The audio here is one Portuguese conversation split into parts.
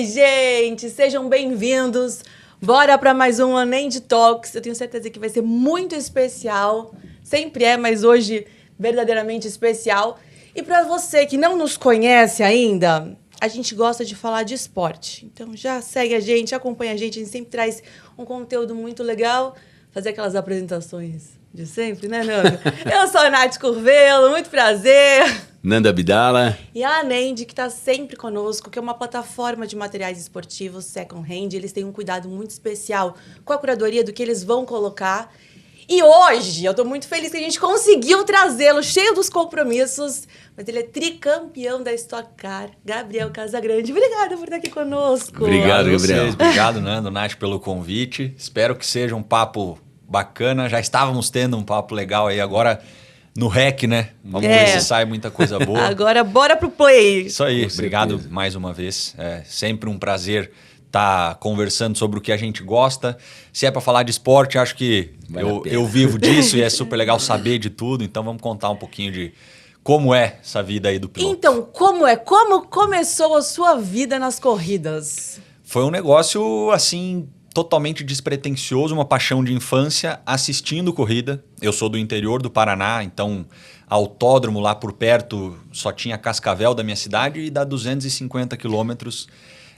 Oi, gente! Sejam bem-vindos. Bora para mais um Unend Talks. Eu tenho certeza que vai ser muito especial. Sempre é, mas hoje verdadeiramente especial. E para você que não nos conhece ainda, a gente gosta de falar de esporte. Então já segue a gente, acompanha a gente sempre traz um conteúdo muito legal. Fazer aquelas apresentações de sempre, né, Nando? Eu sou a Nath Curvelo, muito prazer. Nanda Abdala. E a Unend, que está sempre conosco, que é uma plataforma de materiais esportivos second hand. Eles têm um cuidado muito especial com a curadoria do que eles vão colocar. E hoje, eu estou muito feliz que a gente conseguiu trazê-lo, cheio dos compromissos, mas ele é tricampeão da Stock Car, Gabriel Casagrande. Obrigada por estar aqui conosco. Obrigado, Gabriel. Obrigado, Nando, Nath, pelo convite. Espero que seja um papo bacana. Já estávamos tendo um papo legal aí agora no REC, né? Vamos ver se sai muita coisa boa. Agora, bora pro play. Isso aí, obrigado mais uma vez. É sempre um prazer estar conversando sobre o que a gente gosta. Se é para falar de esporte, acho que eu vivo disso e é super legal saber de tudo. Então vamos contar um pouquinho de como é essa vida aí do piloto. Então, como começou a sua vida nas corridas? Foi um negócio, assim, totalmente despretensioso, uma paixão de infância, assistindo corrida. Eu sou do interior do Paraná, então autódromo lá por perto só tinha Cascavel da minha cidade e dá 250 quilômetros.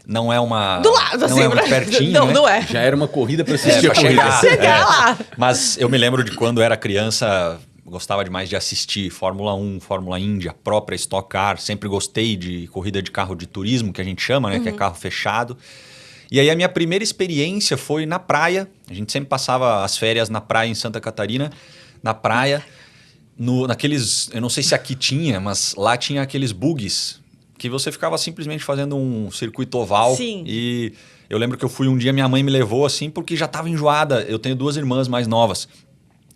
Não é uma... Do lado, assim. Não é muito pertinho, não, né? não é. Já era uma corrida para assistir pra a corrida. Chegar lá. Mas eu me lembro de quando era criança, gostava demais de assistir Fórmula 1, Fórmula Indy, a própria Stock Car. Sempre gostei de corrida de carro de turismo, que a gente chama, né? Que é carro fechado. E aí a minha primeira experiência foi na praia. A gente sempre passava as férias na praia em Santa Catarina, na praia, naqueles... Eu não sei se aqui tinha, mas lá tinha aqueles bugs que você ficava simplesmente fazendo um circuito oval. Sim. E eu lembro que eu fui um dia, minha mãe me levou assim, porque já estava enjoada. Eu tenho 2 irmãs mais novas.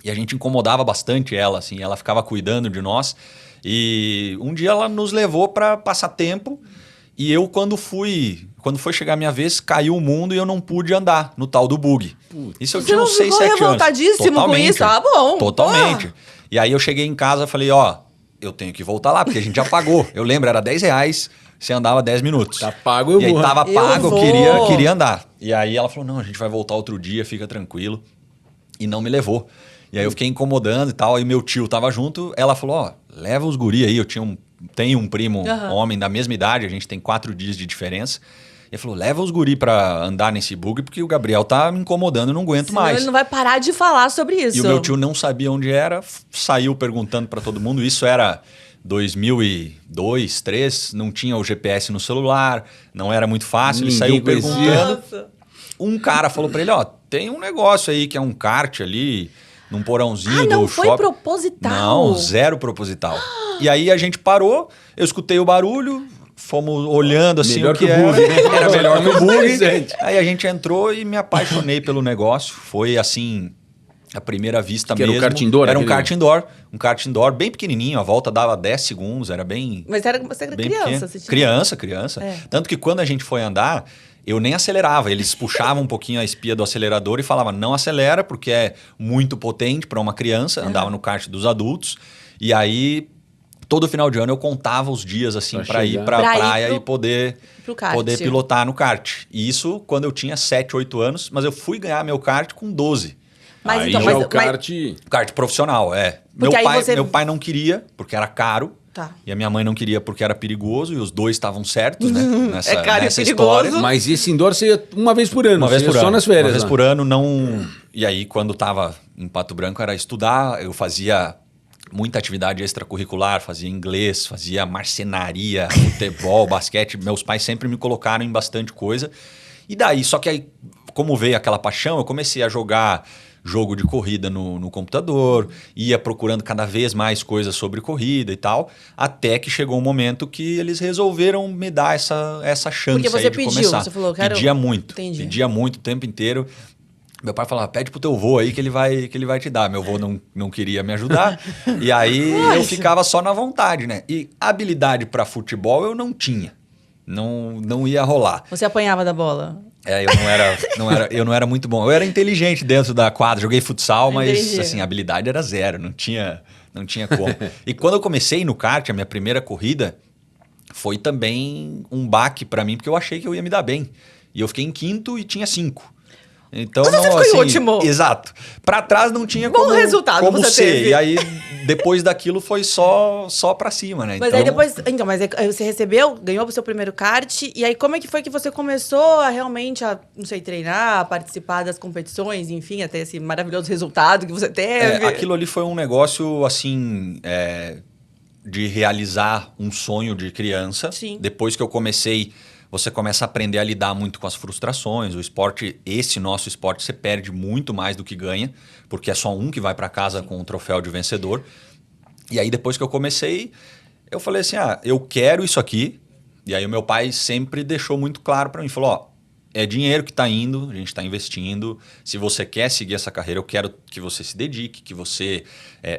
E a gente incomodava bastante ela, assim. Ela ficava cuidando de nós. E um dia ela nos levou para passar tempo. E eu, quando foi chegar a minha vez, caiu o mundo e eu não pude andar no tal do bug. Isso eu tinha uns 6, 7 anos. Você ficou revoltadíssimo com isso? Ah, bom. Totalmente. E aí eu cheguei em casa e falei, eu tenho que voltar lá, porque a gente já pagou. Eu lembro, era R$10, você andava 10 minutos. Tá pago, eu vou. E aí tava pago, eu queria andar. E aí ela falou, não, a gente vai voltar outro dia, fica tranquilo. E não me levou. E aí eu fiquei incomodando e tal, aí meu tio tava junto, ela falou, leva os guri aí, tenho um primo homem da mesma idade, a gente tem 4 dias de diferença. Ele falou, leva os guri pra andar nesse bug, porque o Gabriel tá me incomodando, eu não aguento Senão mais. ele não vai parar de falar sobre isso. E o meu tio não sabia onde era, saiu perguntando para todo mundo. Isso era 2002, 2003, não tinha o GPS no celular, não era muito fácil. Ele saiu perguntando. Nossa. Um cara falou para ele, tem um negócio aí que é um kart ali, num porãozinho do não shopping. foi proposital? Não, zero proposital. E aí a gente parou, eu escutei o barulho, fomos olhando assim Melhor o que que o era. bug, né? Era melhor que o bug. Interessante. Aí a gente entrou e me apaixonei pelo negócio. Foi assim, a primeira vista Que mesmo. era um kart indoor? Era um kart indoor. Um kart indoor bem pequenininho, a volta dava 10 segundos, era bem... Mas você era bem criança. pequeno. Você tinha... Criança. É. Tanto que quando a gente foi andar, eu nem acelerava. Eles puxavam um pouquinho a espia do acelerador e falavam, não acelera, porque é muito potente para uma criança. Andava no kart dos adultos. E aí... Todo final de ano eu contava os dias assim para ir para a praia e poder pilotar no kart. E isso quando eu tinha 7, 8 anos, mas eu fui ganhar meu kart com 12. Mas aí então, já o kart... Kart profissional, é. Meu pai não queria, porque era caro. Tá. E a minha mãe não queria porque era perigoso. E os dois estavam certos, né? É caro e perigoso. História. Mas esse indoor você ia uma vez por ano? Uma vez por só ano. nas férias? Uma vez por ano, não... E aí, quando tava em Pato Branco, era estudar. Eu fazia... muita atividade extracurricular, fazia inglês, fazia marcenaria, futebol, basquete. Meus pais sempre me colocaram em bastante coisa. E daí, só que aí, como veio aquela paixão, eu comecei a jogar jogo de corrida no computador, ia procurando cada vez mais coisas sobre corrida e tal, até que chegou um momento que eles resolveram me dar essa chance porque você aí de pediu, começar. Você falou, cara, pedia muito, entendi. pedia muito o tempo inteiro. Meu pai falava, pede pro teu vô aí que ele vai te dar. Meu vô não queria me ajudar. E aí eu ficava só na vontade, né? E habilidade para futebol eu não tinha. Não ia rolar. Você apanhava da bola? Eu não era muito bom. Eu era inteligente dentro da quadra, joguei futsal, mas Entendi. assim, a habilidade era zero, não tinha como. E quando eu comecei no kart, a minha primeira corrida foi também um baque para mim, porque eu achei que eu ia me dar bem. E eu fiquei em quinto e tinha 5. Então, Mas você ficou em último. Exato. Para trás não tinha Bom resultado como você ser. teve. E aí, depois daquilo, foi só para cima, né? Mas aí depois... Então, mas aí você recebeu, ganhou o seu primeiro kart. E aí, como é que foi que você começou a realmente, não sei, treinar, a participar das competições, enfim, até esse maravilhoso resultado que você teve? Aquilo ali foi um negócio, assim... de realizar um sonho de criança. Sim. Depois que eu comecei, você começa a aprender a lidar muito com as frustrações. O esporte, esse nosso esporte, você perde muito mais do que ganha, porque é só um que vai para casa com o troféu de vencedor. E aí, depois que eu comecei, eu falei assim, eu quero isso aqui. E aí, o meu pai sempre deixou muito claro para mim, falou, é dinheiro que está indo, a gente está investindo. Se você quer seguir essa carreira, eu quero que você se dedique, que você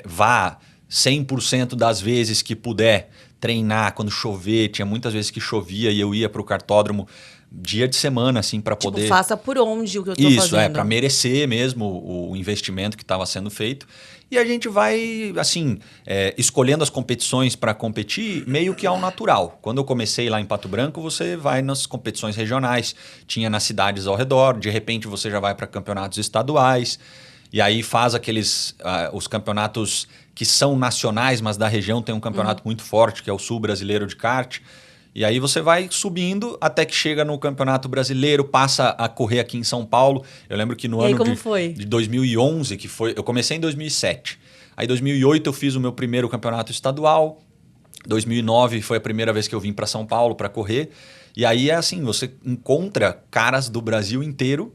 vá 100% das vezes que puder treinar quando chover. Tinha muitas vezes que chovia e eu ia para o kartódromo dia de semana, assim, para poder... faça por onde o que eu tô fazendo. Isso, para merecer mesmo o investimento que estava sendo feito. E a gente vai, assim, escolhendo as competições para competir meio que ao natural. Quando eu comecei lá em Pato Branco, você vai nas competições regionais, tinha nas cidades ao redor, de repente você já vai para campeonatos estaduais, e aí faz os campeonatos que são nacionais, mas da região tem um campeonato muito forte, que é o Sul Brasileiro de Kart. E aí você vai subindo até que chega no Campeonato Brasileiro, passa a correr aqui em São Paulo. Eu lembro que no ano de 2011, que foi, eu comecei em 2007. Aí em 2008 eu fiz o meu primeiro campeonato estadual. 2009 foi a primeira vez que eu vim para São Paulo para correr. E aí é assim, você encontra caras do Brasil inteiro.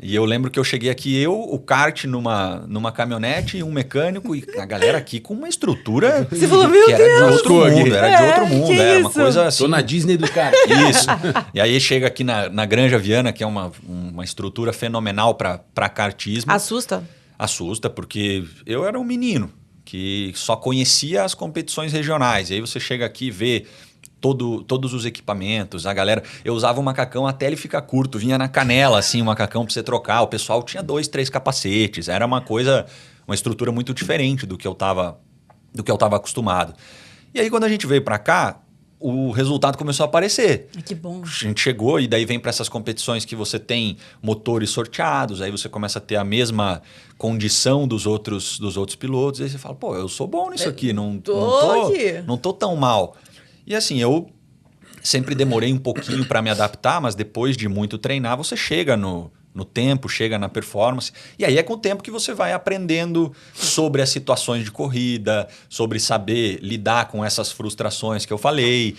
E eu lembro que eu cheguei aqui, o kart numa caminhonete e um mecânico, e a galera aqui com uma estrutura Você falou, meu que era Deus! de outro mundo, era de outro mundo, era uma coisa assim. Tô na Disney do kart. Isso. E aí chega aqui na Granja Viana, que é uma estrutura fenomenal para kartismo. Assusta? Assusta, porque eu era um menino que só conhecia as competições regionais. E aí você chega aqui e vê todos os equipamentos, a galera... Eu usava um macacão até ele ficar curto, vinha na canela, assim, um macacão para você trocar. O pessoal tinha 2, 3 capacetes. Era uma estrutura muito diferente do que eu tava acostumado. E aí, quando a gente veio para cá, o resultado começou a aparecer. Que bom. A gente chegou e daí vem para essas competições que você tem motores sorteados, aí você começa a ter a mesma condição dos outros pilotos, aí você fala, pô, eu sou bom nisso aqui, não tô tão mal. E assim, eu sempre demorei um pouquinho para me adaptar, mas depois de muito treinar, você chega no tempo, chega na performance. E aí é com o tempo que você vai aprendendo sobre as situações de corrida, sobre saber lidar com essas frustrações que eu falei,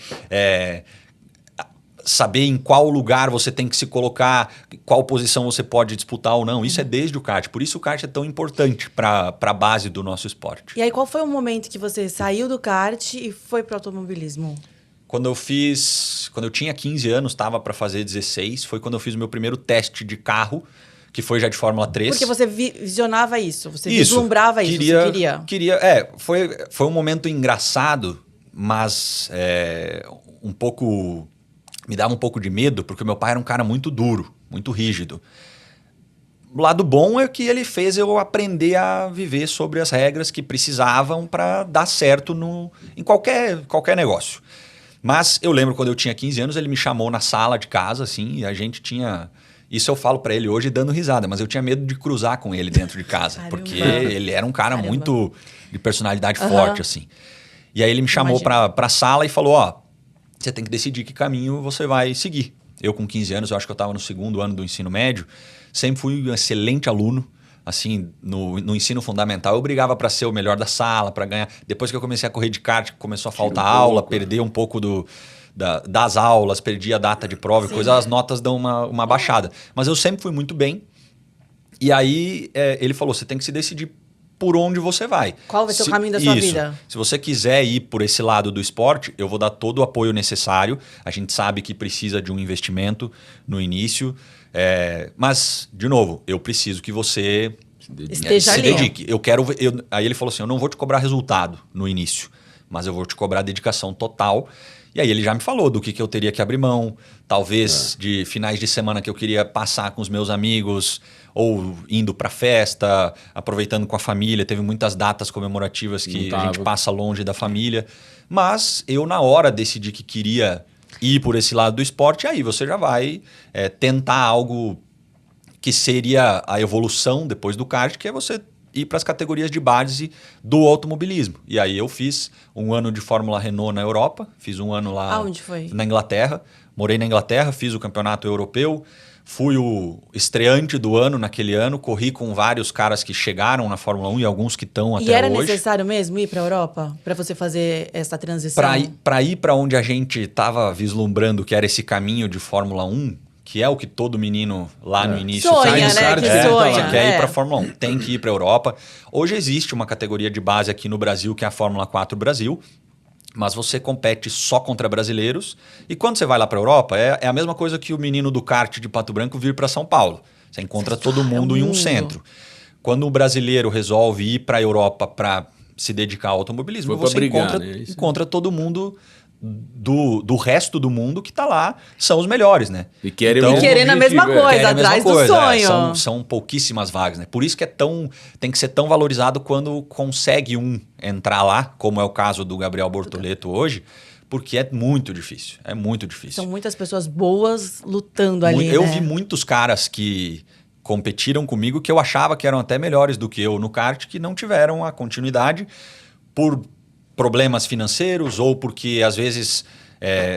saber em qual lugar você tem que se colocar, qual posição você pode disputar ou não. Isso é desde o kart. Por isso o kart é tão importante para a base do nosso esporte. E aí, qual foi o momento que você saiu do kart e foi para o automobilismo? Quando eu tinha 15 anos, estava para fazer 16, foi quando eu fiz o meu primeiro teste de carro, que foi já de Fórmula 3. Porque você visionava isso, você vislumbrava isso, você queria. Foi um momento engraçado, mas me dava um pouco de medo, porque meu pai era um cara muito duro, muito rígido. O lado bom é que ele fez eu aprender a viver sobre as regras que precisavam para dar certo em qualquer negócio. Mas eu lembro quando eu tinha 15 anos, ele me chamou na sala de casa, assim, e a gente tinha... Isso eu falo para ele hoje dando risada, mas eu tinha medo de cruzar com ele dentro de casa, porque ele era um cara muito de personalidade forte, assim. E aí ele me chamou para a sala e falou, você tem que decidir que caminho você vai seguir. Eu com 15 anos, eu acho que eu estava no 2º ano do ensino médio, sempre fui um excelente aluno. Assim, no ensino fundamental, eu brigava para ser o melhor da sala, para ganhar. Depois que eu comecei a correr de kart, começou a faltar aula, perder um pouco das aulas, perdi a data de prova e coisa, as notas dão uma baixada. Mas eu sempre fui muito bem. E aí ele falou, você tem que se decidir por onde você vai. Qual vai ser o caminho da sua vida? Se você quiser ir por esse lado do esporte, eu vou dar todo o apoio necessário. A gente sabe que precisa de um investimento no início. Mas, de novo, eu preciso que você esteja se dedique. Aí ele falou assim, eu não vou te cobrar resultado no início, mas eu vou te cobrar dedicação total. E aí ele já me falou do que eu teria que abrir mão, talvez de finais de semana que eu queria passar com os meus amigos, ou indo para festa, aproveitando com a família. Teve muitas datas comemorativas que a gente passa longe da família. Mas eu, na hora, decidi que queria ir por esse lado do esporte. Aí você já vai tentar algo que seria a evolução depois do kart, que é você ir para as categorias de base do automobilismo. E aí eu fiz um ano de Fórmula Renault na Europa, fiz um ano lá Aonde foi? Na Inglaterra. Morei na Inglaterra, fiz o campeonato europeu, fui o estreante do ano naquele ano, corri com vários caras que chegaram na Fórmula 1 e alguns que estão até hoje. E era necessário mesmo ir para a Europa para você fazer essa transição? Para ir para onde a gente estava vislumbrando que era esse caminho de Fórmula 1, que é o que todo menino lá no início sonha, né? Que sonha. Você quer ir para a Fórmula 1, tem que ir para a Europa. Hoje existe uma categoria de base aqui no Brasil, que é a Fórmula 4 Brasil, mas você compete só contra brasileiros. E quando você vai lá para a Europa, é a mesma coisa que o menino do kart de Pato Branco vir para São Paulo. Você encontra todo mundo em um centro. Quando o brasileiro resolve ir para a Europa para se dedicar ao automobilismo, você encontra todo mundo do resto do mundo que está lá, são os melhores, né? E querem querendo a mesma coisa, atrás do sonho. São pouquíssimas vagas, né? Por isso que tem que ser tão valorizado quando consegue entrar lá, como é o caso do Gabriel Bortoleto hoje, porque é muito difícil. É muito difícil. São muitas pessoas boas lutando ali, Eu né? vi muitos caras que competiram comigo que eu achava que eram até melhores do que eu no kart, que não tiveram a continuidade por problemas financeiros ou porque às vezes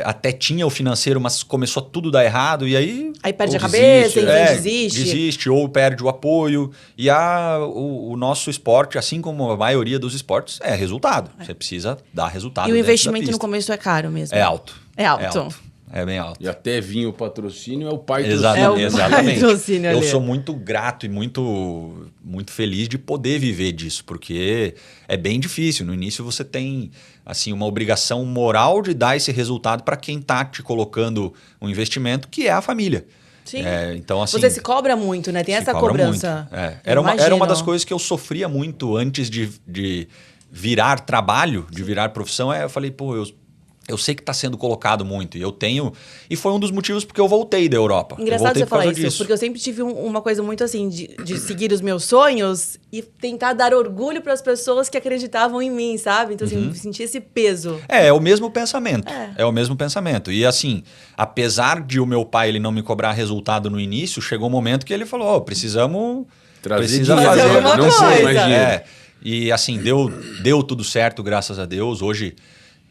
até tinha o financeiro, mas começou tudo a dar errado e aí... Aí perde a cabeça, desiste. Desiste ou perde o apoio. E o nosso esporte, assim como a maioria dos esportes, é resultado. Você precisa dar resultado. E o investimento no começo é caro mesmo? É alto. É alto. É bem alto. E até vir o patrocínio é o pai do Exatamente. Eu sou muito grato e muito, muito feliz de poder viver disso, porque é bem difícil. No início você tem assim uma obrigação moral de dar esse resultado para quem está te colocando um investimento, que é a família. Sim. Então, assim, você se cobra muito, né? Tem essa cobrança. Era uma das coisas que eu sofria muito antes de virar trabalho, de virar profissão. Eu falei, pô, eu sei que está sendo colocado muito e eu tenho... E foi um dos motivos porque eu voltei da Europa. Engraçado você falar isso, porque eu sempre tive uma coisa muito assim, de seguir os meus sonhos e tentar dar orgulho para as pessoas que acreditavam em mim, sabe? Então, assim, eu senti esse peso. É o mesmo pensamento. É o mesmo pensamento. E assim, apesar de o meu pai ele não me cobrar resultado no início, chegou um momento que ele falou, precisamos... Precisa fazer alguma coisa. E assim, deu tudo certo, graças a Deus. Hoje...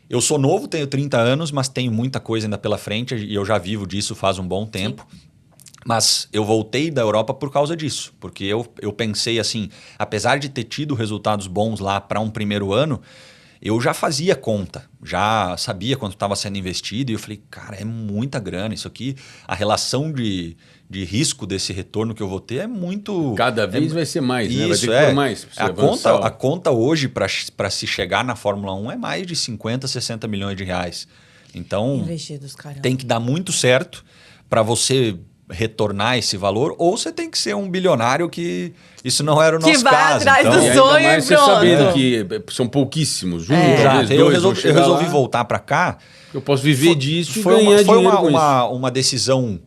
Eu sou novo, tenho 30 anos, mas tenho muita coisa ainda pela frente e eu já vivo disso faz um bom tempo. Sim. Mas eu voltei da Europa por causa disso, porque eu pensei assim, apesar de ter tido resultados bons lá para um primeiro ano, eu já fazia conta, já sabia quanto estava sendo investido e eu falei, cara, é muita grana isso aqui. A relação de risco desse retorno que eu vou ter é muito... Cada vez vai ser mais, isso, né? Vai ter que pôr mais. A conta hoje para se chegar na Fórmula 1 é mais de 50, 60 milhões de reais. Então, investidos, caramba. Tem que dar muito certo para você retornar esse valor, ou você tem que ser um bilionário que isso não era o nosso caso. Que vai atrás do sonho e você sabendo que são pouquíssimos. Eu resolvi voltar para cá. Eu posso viver disso foi e ganhar dinheiro com isso. Uma decisão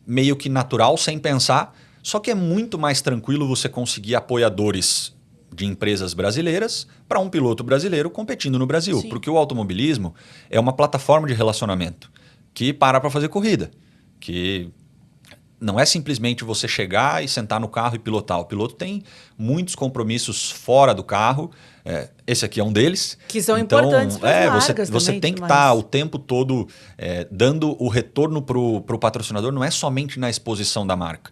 meio que natural, sem pensar. Só que é muito mais tranquilo você conseguir apoiadores de empresas brasileiras para um piloto brasileiro competindo no Brasil. Sim. Porque o automobilismo é uma plataforma de relacionamento que para fazer corrida. Que não é simplesmente você chegar e sentar no carro e pilotar. O piloto tem muitos compromissos fora do carro. Esse aqui é um deles. Que são importantes para as marcas você também, tem que estar o tempo todo dando o retorno para o patrocinador. Não é somente na exposição da marca.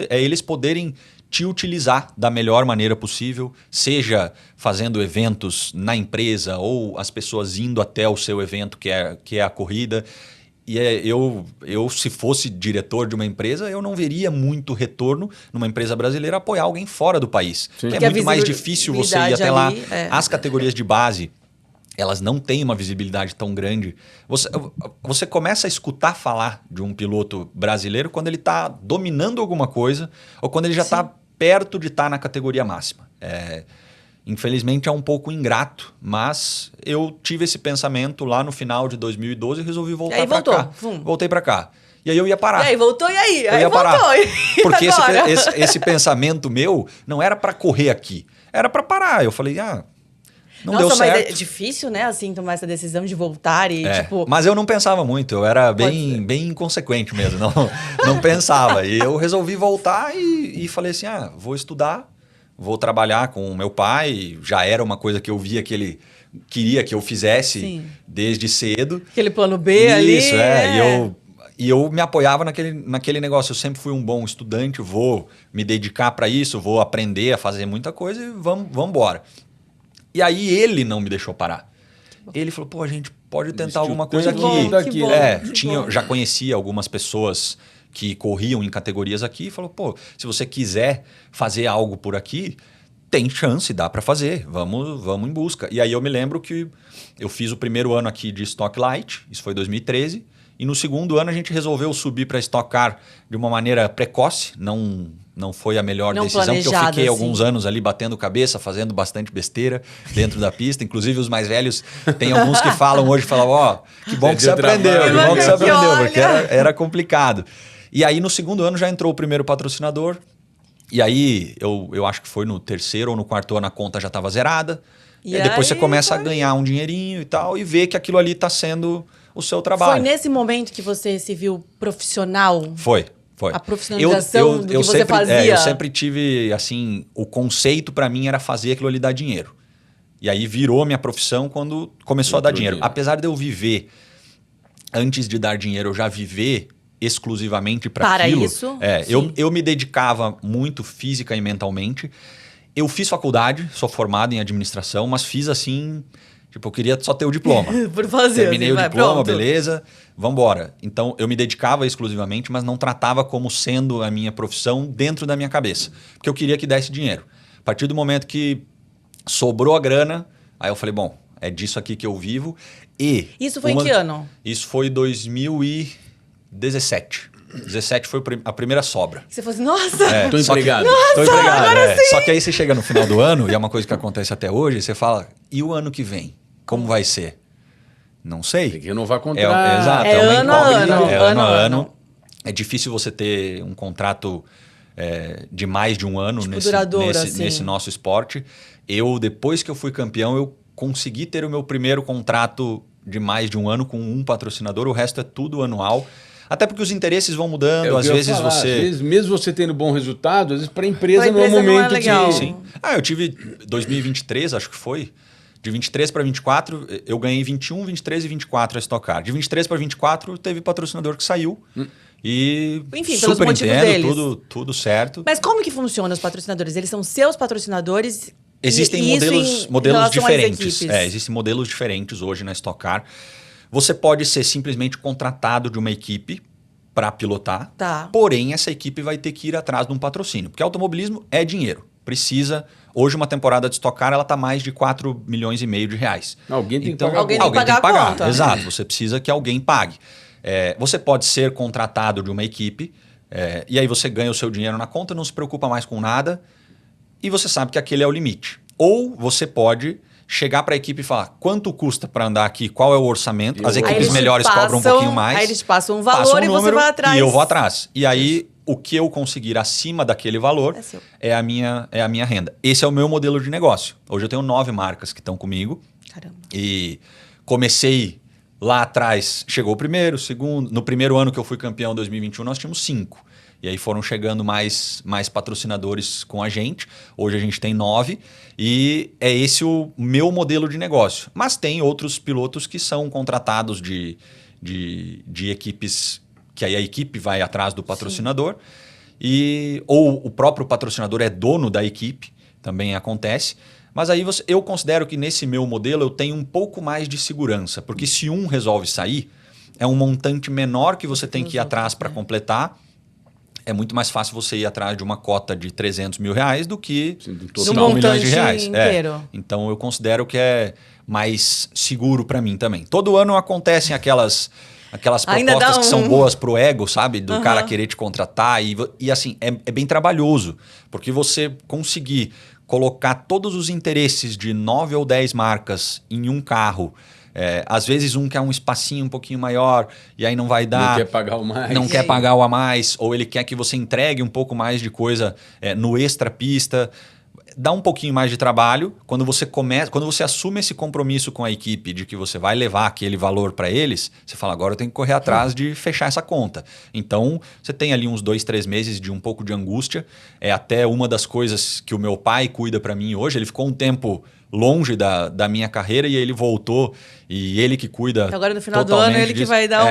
É eles poderem te utilizar da melhor maneira possível, seja fazendo eventos na empresa ou as pessoas indo até o seu evento, que é a corrida. E eu, se fosse diretor de uma empresa, eu não veria muito retorno numa empresa brasileira apoiar alguém fora do país. Sim. É muito mais difícil você ir até lá. As categorias de base, elas não têm uma visibilidade tão grande. Você começa a escutar falar de um piloto brasileiro quando ele está dominando alguma coisa ou quando ele já está perto de estar na categoria máxima. Infelizmente é um pouco ingrato, mas eu tive esse pensamento lá no final de 2012 e resolvi voltar para cá. Voltei para cá. E aí eu ia parar. E aí voltou, e aí? Eu aí ia voltou. parar. E porque esse pensamento meu não era para correr aqui, era para parar. Eu falei, não Nossa, deu certo. mas é difícil, né, assim, tomar essa decisão de voltar e, tipo... Mas eu não pensava muito, eu era bem inconsequente mesmo, não pensava. E eu resolvi voltar e falei assim, vou estudar, vou trabalhar com o meu pai, já era uma coisa que eu via que ele queria que eu fizesse desde cedo. Aquele plano B ali. Isso, E eu me apoiava naquele negócio. Eu sempre fui um bom estudante, vou me dedicar para isso, vou aprender a fazer muita coisa e vamos embora. E aí ele não me deixou parar. Ele falou, pô, a gente pode tentar alguma coisa aqui. Já conhecia algumas pessoas que corriam em categorias aqui e falou, pô, se você quiser fazer algo por aqui, tem chance, dá para fazer, vamos em busca. E aí eu me lembro que eu fiz o primeiro ano aqui de Stock Light, isso foi 2013, e no segundo ano a gente resolveu subir para Stock Car de uma maneira precoce, não foi a melhor decisão, porque eu fiquei alguns anos ali batendo cabeça, fazendo bastante besteira dentro da pista. Inclusive, os mais velhos, tem alguns que falam hoje, que bom que você aprendeu, porque era complicado. E aí, no segundo ano, já entrou o primeiro patrocinador. E aí, eu acho que foi no terceiro ou no quarto ano, a conta já estava zerada. E depois você começa a ganhar um dinheirinho e tal, e ver que aquilo ali está sendo o seu trabalho. Foi nesse momento que você se viu profissional? Foi. A profissionalização do que você fazia. Eu sempre tive, assim, o conceito para mim era fazer aquilo ali dar dinheiro. E aí virou minha profissão quando começou a dar dinheiro. Apesar de eu viver, antes de dar dinheiro, eu já viver exclusivamente para aquilo. Isso? Eu me dedicava muito física e mentalmente. Eu fiz faculdade, sou formado em administração, mas fiz assim... Tipo, eu queria só ter o diploma. Por fazer. Terminei o diploma, beleza, vambora. Então, eu me dedicava exclusivamente, mas não tratava como sendo a minha profissão dentro da minha cabeça. Porque eu queria que desse dinheiro. A partir do momento que sobrou a grana, aí eu falei, bom, é disso aqui que eu vivo. E isso foi em que ano? Isso foi 2017. 17 foi a primeira sobra. Você falou assim, nossa! Tô empregado. Tô empregado, Só que aí você chega no final do ano, e é uma coisa que acontece até hoje, você fala, e o ano que vem? Como vai ser? Não sei. Tem que renovar contrato. Exato. É uma incógnita. Ano a ano. É difícil você ter um contrato de mais de um ano nesse nosso esporte. Depois que eu fui campeão, eu consegui ter o meu primeiro contrato de mais de um ano com um patrocinador. O resto é tudo anual. Até porque os interesses vão mudando, às vezes você... Às vezes, mesmo você tendo bom resultado, às vezes para a empresa não é o momento legal. Sim. Eu tive 2023, acho que foi. De 23 para 24, eu ganhei 21, 23 e 24 a Stock Car. De 23 para 24, teve patrocinador que saiu. E enfim, super entendo, tudo certo. Mas como que funciona os patrocinadores? Eles são seus patrocinadores? Existem modelos diferentes. Existem modelos diferentes hoje na Stock Car. Você pode ser simplesmente contratado de uma equipe para pilotar, porém essa equipe vai ter que ir atrás de um patrocínio, porque automobilismo é dinheiro, precisa... Hoje uma temporada de Stock Car ela está mais de 4 milhões e meio de reais. Alguém tem que pagar. Alguém tem que pagar. Exato, você precisa que alguém pague. Você pode ser contratado de uma equipe, e aí você ganha o seu dinheiro na conta, não se preocupa mais com nada, e você sabe que aquele é o limite. Ou você pode... chegar para a equipe e falar quanto custa para andar aqui, qual é o orçamento. As equipes melhores cobram um pouquinho mais. Aí eles passam um valor e você vai atrás. E eu vou atrás. E aí, o que eu conseguir acima daquele valor é a minha renda. Esse é o meu modelo de negócio. Hoje eu tenho 9 marcas que estão comigo. Caramba. E comecei lá atrás, chegou o primeiro, o segundo. No primeiro ano que eu fui campeão, em 2021, nós tínhamos 5. E aí foram chegando mais patrocinadores com a gente. Hoje a gente tem 9 e é esse o meu modelo de negócio. Mas tem outros pilotos que são contratados de equipes, que aí a equipe vai atrás do patrocinador. Ou o próprio patrocinador é dono da equipe, também acontece. Mas aí eu considero que nesse meu modelo eu tenho um pouco mais de segurança. Porque se um resolve sair, é um montante menor que você tem que ir atrás para completar. É muito mais fácil você ir atrás de uma cota de 300 mil reais do que 5 milhões de reais. Então, eu considero que é mais seguro para mim também. Todo ano acontecem aquelas propostas que são boas pro ego, sabe? Do cara querer te contratar. E assim, é bem trabalhoso. Porque você conseguir colocar todos os interesses de 9 ou 10 marcas em um carro. Às vezes um quer um espacinho um pouquinho maior e aí não vai dar. Não quer pagar o mais. Não quer pagar o a mais, ou ele quer que você entregue um pouco mais de coisa no extra pista. Dá um pouquinho mais de trabalho. Quando você assume esse compromisso com a equipe de que você vai levar aquele valor para eles, você fala, agora eu tenho que correr atrás de fechar essa conta. Então, você tem ali uns 2, 3 meses de um pouco de angústia. É até uma das coisas que o meu pai cuida para mim hoje. Ele ficou um tempo longe da minha carreira e ele voltou e ele que cuida. Agora no final do ano ele que vai dar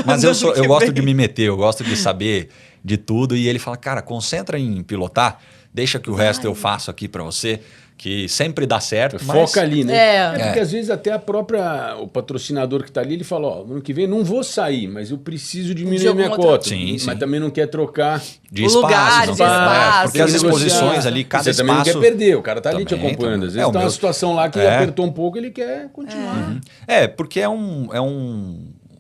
Mas eu gosto de me meter, eu gosto de saber de tudo e ele fala, cara, concentra em pilotar, deixa que o resto eu faço aqui para você, que sempre dá certo. Foca ali, né? É. Porque às vezes até o patrocinador que está ali, ele fala, ó, ano que vem não vou sair, mas eu preciso diminuir a minha cota. Sim, mas também não quer trocar de espaço. Espaço. Porque as exposições ali, cada espaço... Você também não quer perder, o cara tá ali te acompanhando. Às vezes tá uma meu... situação lá que apertou um pouco, ele quer continuar. Porque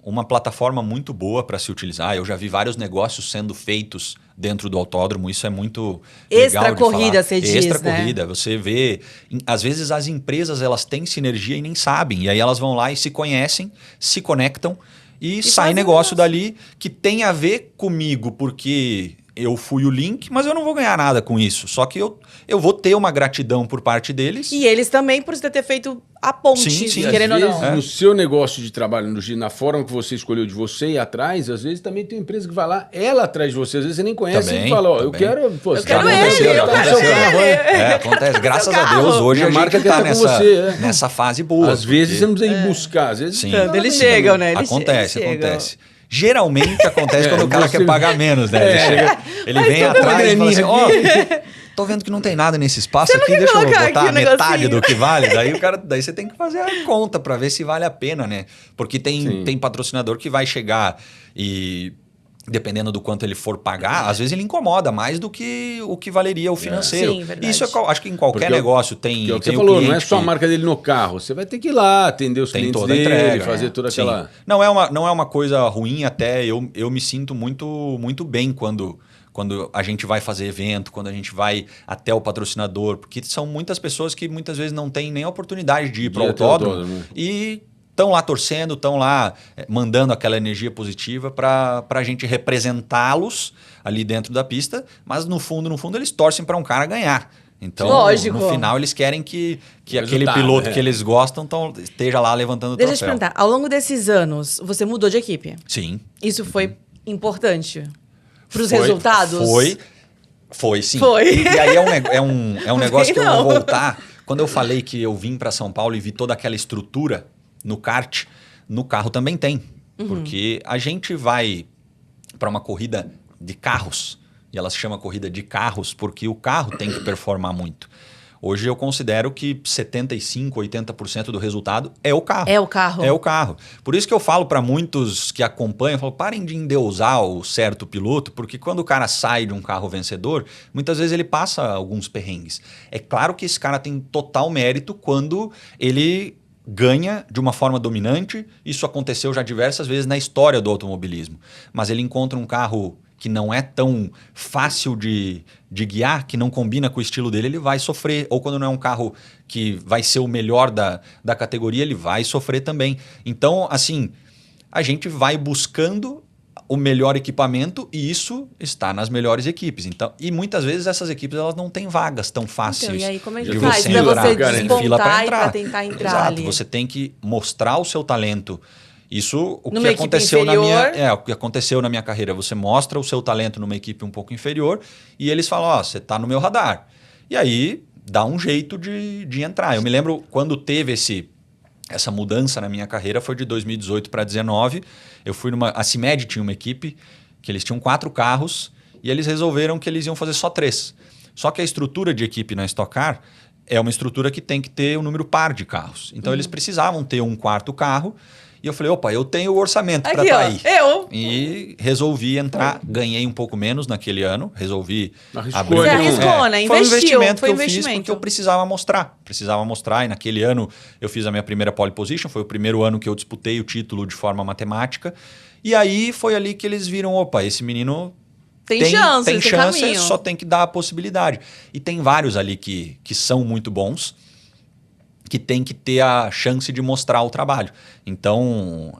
uma plataforma muito boa para se utilizar. Eu já vi vários negócios sendo feitos dentro do autódromo. Isso é muito legal de falar. Extra corrida, você diz, Extra corrida. Você vê... Às vezes as empresas elas têm sinergia e nem sabem. E aí elas vão lá e se conhecem, se conectam e sai negócio dali que tem a ver comigo, porque... eu fui o link, mas eu não vou ganhar nada com isso. Só que eu vou ter uma gratidão por parte deles. E eles também por você ter feito a ponte, sim, querendo ou não. No seu negócio de trabalho, na forma que você escolheu de você ir atrás, às vezes também tem uma empresa que vai lá, ela atrás de você. Às vezes você nem conhece também, e fala, ó, também. eu quero... Pô, eu quero ele, já aconteceu. Acontece. Graças a Deus, hoje a a marca gente tá quer estar com você, nessa fase boa. Às vezes você não precisa ir buscar. Às vezes eles chegam, né? Acontece. Geralmente acontece quando o cara quer pagar menos, né? Ele vem atrás e fala assim, ó, tô vendo que não tem nada nesse espaço aqui, deixa eu botar metade do que vale. Daí você tem que fazer a conta para ver se vale a pena, né? Porque tem patrocinador que vai chegar e... dependendo do quanto ele for pagar, às vezes ele incomoda mais do que o que valeria o financeiro. Sim, verdade. Isso acho que em qualquer negócio tem. É o que tem você falou, cliente não é só a marca dele no carro. Você vai ter que ir lá, atender os clientes toda a dele, entrega, fazer toda aquela... Não é uma coisa ruim, até eu me sinto muito, muito bem quando a gente vai fazer evento, quando a gente vai até o patrocinador, porque são muitas pessoas que muitas vezes não têm nem a oportunidade de ir para o autódromo e... estão lá torcendo, estão lá mandando aquela energia positiva para a gente representá-los ali dentro da pista, mas no fundo eles torcem para um cara ganhar. Então, lógico, no final, eles querem que aquele piloto que eles gostam esteja lá levantando o troféu. Deixa eu te perguntar, ao longo desses anos, você mudou de equipe? Sim. Isso foi importante para os resultados? Foi, sim. Foi. E aí é um negócio que eu vou voltar. Quando eu falei que eu vim para São Paulo e vi toda aquela estrutura no kart, no carro também tem. Porque a gente vai para uma corrida de carros, e ela se chama corrida de carros porque o carro tem que performar muito. Hoje eu considero que 75%, 80% do resultado é o carro. É o carro. É o carro. Por isso que eu falo para muitos que acompanham, eu falo, parem de endeusar o certo piloto, porque quando o cara sai de um carro vencedor, muitas vezes ele passa alguns perrengues. É claro que esse cara tem total mérito quando ele ganha de uma forma dominante. Isso aconteceu já diversas vezes na história do automobilismo. Mas ele encontra um carro que não é tão fácil de guiar, que não combina com o estilo dele, ele vai sofrer. Ou quando não é um carro que vai ser o melhor da categoria, ele vai sofrer também. Então, assim, a gente vai buscando o melhor equipamento e isso está nas melhores equipes. Então, e muitas vezes essas equipes elas não têm vagas tão fáceis. Então, e aí como é que de faz você para você entrar, despontar e para tentar entrar Exato, ali? você tem que mostrar o seu talento. Isso Numa que aconteceu inferior. o que aconteceu na minha carreira. Você mostra o seu talento numa equipe um pouco inferior e eles falam, ó, você está no meu radar. E aí dá um jeito de entrar. Eu me lembro quando teve essa mudança na minha carreira, foi de 2018 para 2019. Eu fui a CIMED tinha uma equipe que eles tinham 4 carros e eles resolveram que eles iam fazer só 3. Só que a estrutura de equipe na Stock Car é uma estrutura que tem que ter um número par de carros. Então eles precisavam ter um 4º carro. E eu falei, opa, eu tenho o orçamento para estar aí. E resolvi entrar, ganhei um pouco menos naquele ano, resolvi abrir. Você arriscou, né? Foi um investimento que eu investimento. fiz porque eu precisava mostrar. E naquele ano eu fiz a minha primeira pole position, foi o primeiro ano que eu disputei o título de forma matemática. E aí foi ali que eles viram, opa, esse menino Tem chance, tem tem chance, caminho. só tem que dar a possibilidade. E tem vários ali que são muito bons, que tem que ter a chance de mostrar o trabalho. Então,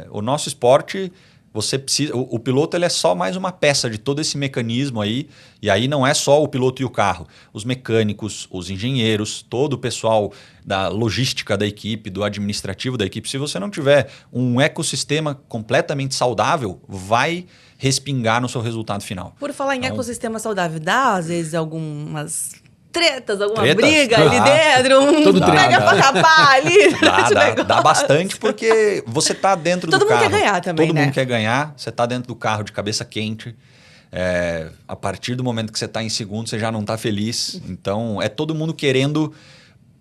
o nosso esporte, você precisa. O piloto ele é só mais uma peça de todo esse mecanismo aí. E aí não é só o piloto e o carro. Os mecânicos, os engenheiros, todo o pessoal da logística da equipe, do administrativo da equipe. Se você não tiver um ecossistema completamente saudável, vai respingar no seu resultado final. Por falar em Então, ecossistema saudável, dá às vezes algumas tretas, alguma Tretas? briga ali Dá. dentro, Todo pega treta. pra capar ali. Dá bastante, porque você tá dentro Todo do carro. mundo quer ganhar também, Todo né? mundo quer ganhar. Você tá dentro do carro de cabeça quente. A partir do momento que você tá em segundo, você já não tá feliz. Então, é todo mundo querendo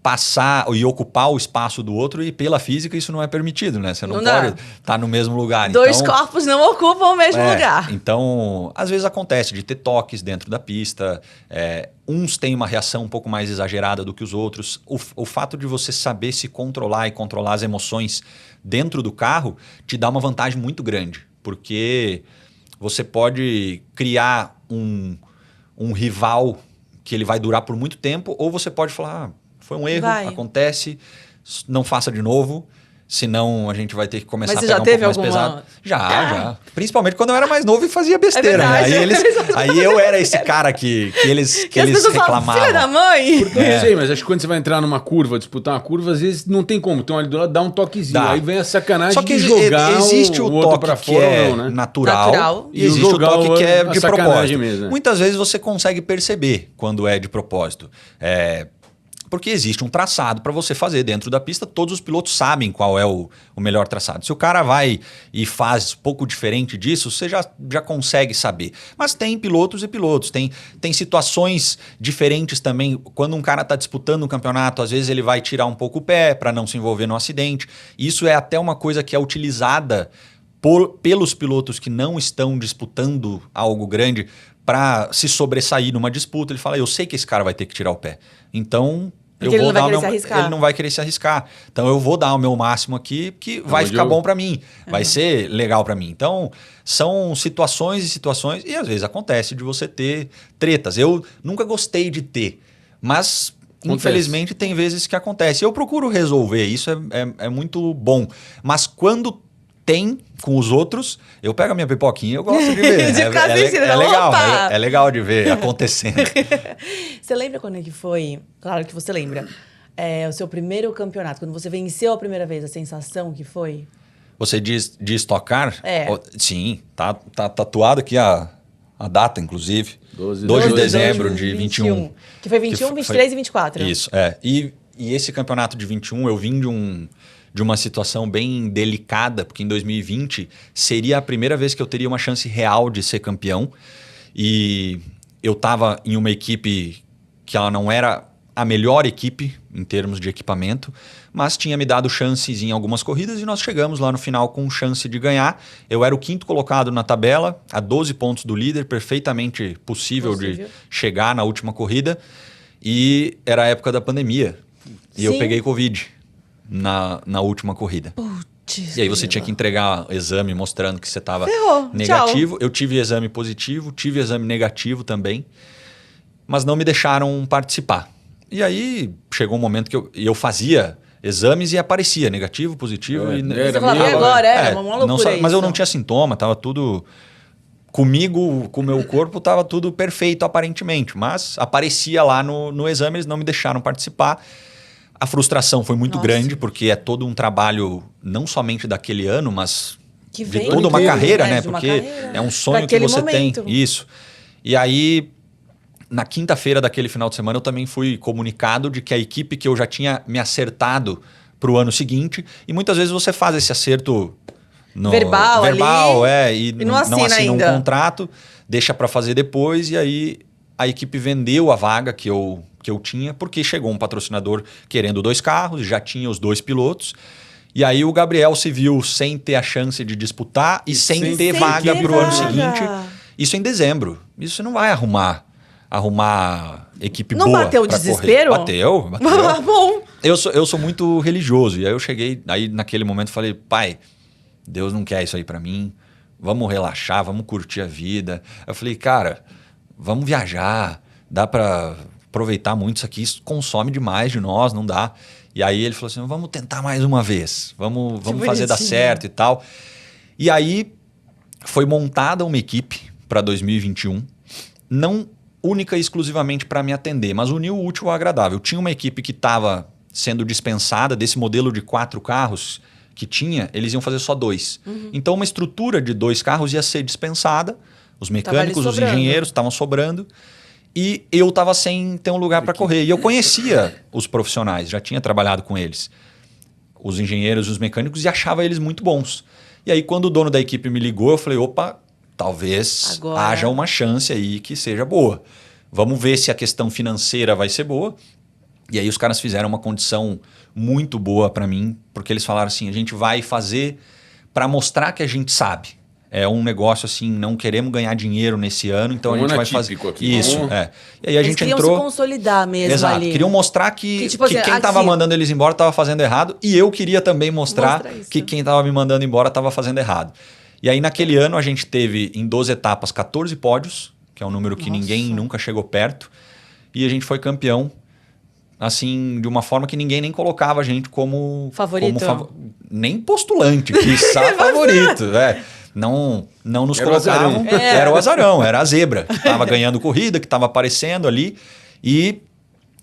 passar e ocupar o espaço do outro, e pela física isso não é permitido, né? Você não Não dá. pode estar no mesmo lugar. Dois Então, corpos não ocupam o mesmo lugar. Então, às vezes acontece de ter toques dentro da pista. Uns têm uma reação um pouco mais exagerada do que os outros. O fato de você saber se controlar e controlar as emoções dentro do carro te dá uma vantagem muito grande. Porque você pode criar um rival que ele vai durar por muito tempo, ou você pode falar, foi um erro, Vai. acontece, não faça de novo. Senão a gente vai ter que começar Mas a você pegar já um teve pouco mais alguma- pesado. Já. Principalmente quando eu era mais novo e fazia besteira. É né? verdade. Aí eu era esse cara que eles E as pessoas falam, reclamavam. filha da mãe. Porque eu não sei, mas acho que quando você vai entrar numa curva, disputar uma curva, às vezes não tem como. Então ali do lado dá um toquezinho. Dá. Aí vem a sacanagem Só que de jogar existe o outro toque pra que fora é ou não, né? natural, E e existe o jogar toque que é a de sacanagem propósito. mesmo, né? Muitas vezes você consegue perceber quando é de propósito. Porque existe um traçado para você fazer dentro da pista. Todos os pilotos sabem qual é o melhor traçado. Se o cara vai e faz pouco diferente disso, você já consegue saber. Mas tem pilotos e pilotos. Tem situações diferentes também. Quando um cara está disputando um campeonato, às vezes ele vai tirar um pouco o pé para não se envolver no acidente. Isso é até uma coisa que é utilizada pelos pilotos que não estão disputando algo grande para se sobressair numa disputa. Ele fala, eu sei que esse cara vai ter que tirar o pé. Então... Porque ele não vai querer se arriscar. Ele não vai querer se arriscar. Então eu vou dar o meu máximo aqui, que vai ficar bom para mim. Vai ser legal para mim. Então são situações e situações, e às vezes acontece de você ter tretas. Eu nunca gostei de ter, mas infelizmente tem vezes que acontece. Eu procuro resolver, isso é muito bom. Mas quando tem com os outros, eu pego a minha pipoquinha e eu gosto de ver. De ficar assistindo. Legal, Opa! é legal de ver acontecendo. Você lembra quando é que foi? Claro que você lembra. O seu primeiro campeonato, quando você venceu a primeira vez, a sensação que foi? Você diz de estocar? É. Sim, tá tatuado aqui a data, inclusive. 12 de dezembro de 21. Que foi 21, 23 e 24. Isso, E esse campeonato de 21, eu vim de uma situação bem delicada, porque em 2020 seria a primeira vez que eu teria uma chance real de ser campeão. E eu estava em uma equipe que ela não era a melhor equipe em termos de equipamento, mas tinha me dado chances em algumas corridas e nós chegamos lá no final com chance de ganhar. Eu era o 5º colocado na tabela, a 12 pontos do líder, perfeitamente possível de chegar na última corrida. E era a época da pandemia. E eu peguei Covid na última corrida. Putz, E aí você tinha que entregar exame mostrando que você estava Ferrou, negativo. Eu tive exame positivo, tive exame negativo também, mas não me deixaram participar. E aí chegou um momento que eu fazia exames e aparecia negativo, positivo. Você falava, e agora? Era uma loucura mas eu isso. não tinha sintoma, estava tudo... Comigo, com o meu corpo, estava tudo perfeito aparentemente, mas aparecia lá no exame, eles não me deixaram participar. A frustração foi muito grande, porque é todo um trabalho, não somente daquele ano, mas que de vem toda uma inteiro, carreira, né? né? De uma Porque carreira. é um sonho que Daquele você momento. tem. Isso. E aí, na quinta-feira daquele final de semana, eu também fui comunicado de que a equipe que eu já tinha me acertado para o ano seguinte, e muitas vezes você faz esse acerto... Verbal ali, e não não assina assina ainda. um contrato, deixa para fazer depois, e aí a equipe vendeu a vaga que eu tinha, porque chegou um patrocinador querendo 2 carros, já tinha os 2 pilotos, e aí o Gabriel se viu sem ter a chance de disputar e sem ter vaga para o ano seguinte. Isso em dezembro. Isso você não vai arrumar equipe Não boa. bateu o pra desespero? Correr. Bateu. Bom. Eu sou muito religioso. E aí eu cheguei, aí naquele momento falei, pai, Deus não quer isso aí pra mim. vamos relaxar, vamos curtir a vida. Eu falei, cara, vamos viajar, dá para aproveitar muito isso aqui, isso consome demais de nós, não dá. E aí ele falou assim, vamos tentar mais uma vez, vamos fazer dar certo e tal. E aí foi montada uma equipe para 2021, não única e exclusivamente para me atender, mas uniu o útil ao agradável. Tinha uma equipe que estava sendo dispensada desse modelo de 4 carros que tinha, eles iam fazer só 2. Então uma estrutura de 2 carros ia ser dispensada, os mecânicos, os engenheiros estavam sobrando, e eu estava sem ter um lugar para correr. E eu conhecia os profissionais, já tinha trabalhado com eles, os engenheiros e os mecânicos, e achava eles muito bons. E aí quando o dono da equipe me ligou, eu falei, opa, talvez haja uma chance aí que seja boa. Vamos ver se a questão financeira vai ser boa. E aí os caras fizeram uma condição muito boa para mim, porque eles falaram assim, a gente vai fazer para mostrar que a gente sabe. É um negócio assim, não queremos ganhar dinheiro nesse ano, então a gente vai fazer aqui. Isso. E aí a gente entrou. Queriam se consolidar mesmo. Exato. Ali. Queriam mostrar que quem estava mandando eles embora estava fazendo errado, e eu queria também mostrar que quem estava me mandando embora estava fazendo errado. E aí naquele ano a gente teve em 12 etapas 14 pódios, que é um número que ninguém nunca chegou perto, e a gente foi campeão. Assim, de uma forma que ninguém nem colocava a gente como... Favorito. Nem postulante, quiçá favorito. Não nos colocavam. Era o azarão, era a zebra. Que estava ganhando corrida, que estava aparecendo ali. E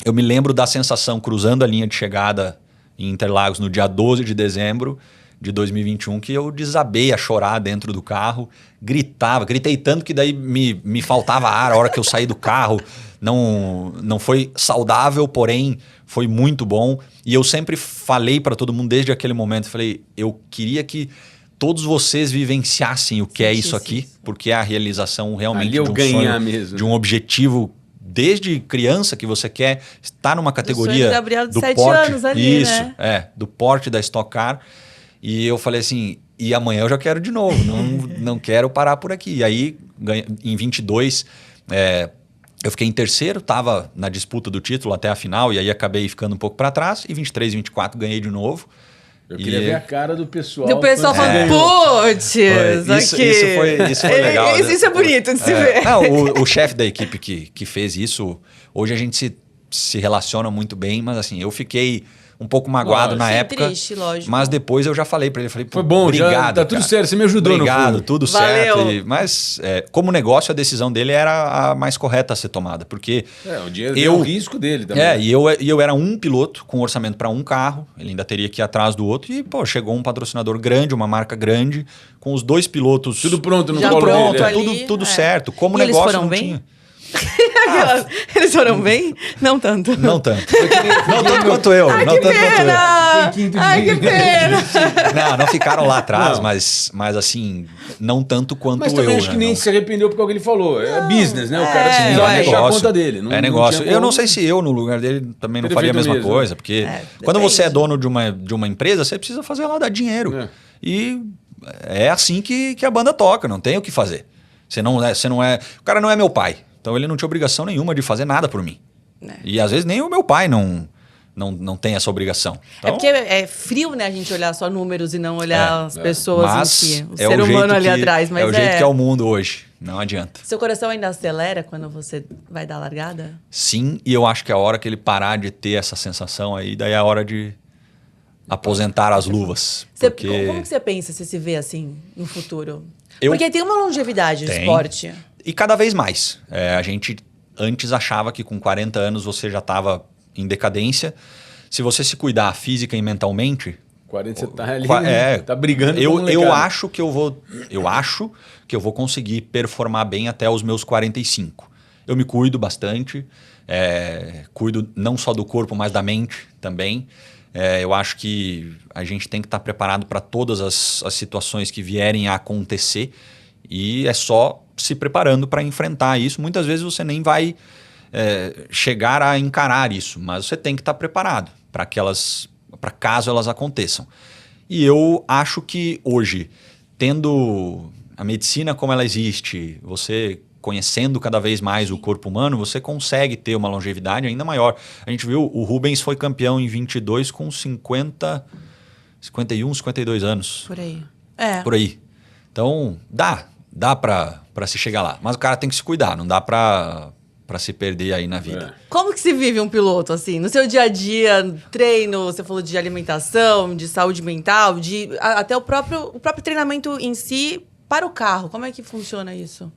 eu me lembro da sensação, cruzando a linha de chegada em Interlagos no dia 12 de dezembro de 2021, que eu desabei a chorar dentro do carro, gritei tanto que daí me faltava ar a hora que eu saí do carro. Não foi saudável, porém foi muito bom. E eu sempre falei para todo mundo desde aquele momento, falei, eu queria que todos vocês vivenciassem o que é isso aqui, porque é a realização realmente de um sonho, mesmo, de um objetivo desde criança que você quer estar numa categoria do porte, anos ali, isso, do porte da Stock Car. E eu falei assim, e amanhã eu já quero de novo, não quero parar por aqui. E aí, em 22, eu fiquei em terceiro, estava na disputa do título até a final, e aí acabei ficando um pouco para trás. E 23, 24 ganhei de novo. Eu queria ver a cara do pessoal. Do pessoal falando, putz, isso foi legal. Isso é bonito de se ver. O chefe da equipe que fez isso, hoje a gente se relaciona muito bem, mas assim, eu fiquei um pouco magoado na época, triste, lógico. Mas depois eu já falei para ele, foi bom, obrigado, já tá tudo certo, você me ajudou. Obrigado, tudo Valeu. certo. Mas como negócio, a decisão dele era a mais correta a ser tomada, porque o dinheiro é o risco dele também. E eu era um piloto com orçamento para um carro, ele ainda teria que ir atrás do outro, e chegou um patrocinador grande, uma marca grande, com os 2 pilotos... Tudo pronto no já colo pronto dele. Tudo certo. Como e negócio eles foram não bem? tinha... Eles foram bem? Não tanto. Não tanto. Não tanto quanto eu. Ai, não que tanto pena! quanto eu. Ai, que pena! Não ficaram lá atrás, mas assim, não tanto quanto eu. Mas também acho que nem se arrependeu por causa que ele falou. É business, né? O cara precisava fechar a conta dele. É negócio. Eu não sei se eu, no lugar dele, também não faria a mesma coisa. Porque quando você é dono de uma empresa, você precisa fazer ela dar dinheiro. E é assim que a banda toca, não tem o que fazer. Você não é... O cara não é meu pai. Então ele não tinha obrigação nenhuma de fazer nada por mim. E às vezes nem o meu pai não tem essa obrigação. Então, porque é frio, né, a gente olhar só números e não olhar as pessoas em si. O ser o humano ali atrás. Mas é o jeito que é o mundo hoje. Não adianta. Seu coração ainda acelera quando você vai dar a largada? Sim, e eu acho que a hora que ele parar de ter essa sensação aí, daí é a hora de aposentar as luvas. Como que você pensa, você se vê assim no futuro? Porque tem uma longevidade no esporte. E cada vez mais. A gente antes achava que com 40 anos você já estava em decadência. Se você se cuidar física e mentalmente... 40 você tá ali, tá brigando com eu acho que eu vou conseguir performar bem até os meus 45. Eu me cuido bastante. Cuido não só do corpo, mas da mente também. Eu acho que a gente tem que estar preparado para todas as situações que vierem a acontecer. E é só se preparando para enfrentar isso. Muitas vezes você nem vai chegar a encarar isso, mas você tem que estar preparado para caso elas aconteçam. E eu acho que hoje, tendo a medicina como ela existe, você conhecendo cada vez mais o corpo humano, você consegue ter uma longevidade ainda maior. A gente viu, o Rubens foi campeão em 22 com 51, 52 anos. Por aí. Por aí. Então, dá pra se chegar lá. Mas o cara tem que se cuidar, não dá pra se perder aí na vida. Como que se vive um piloto, assim? No seu dia a dia, treino, você falou de alimentação, de saúde mental, até o próprio treinamento em si para o carro. Como é que funciona isso?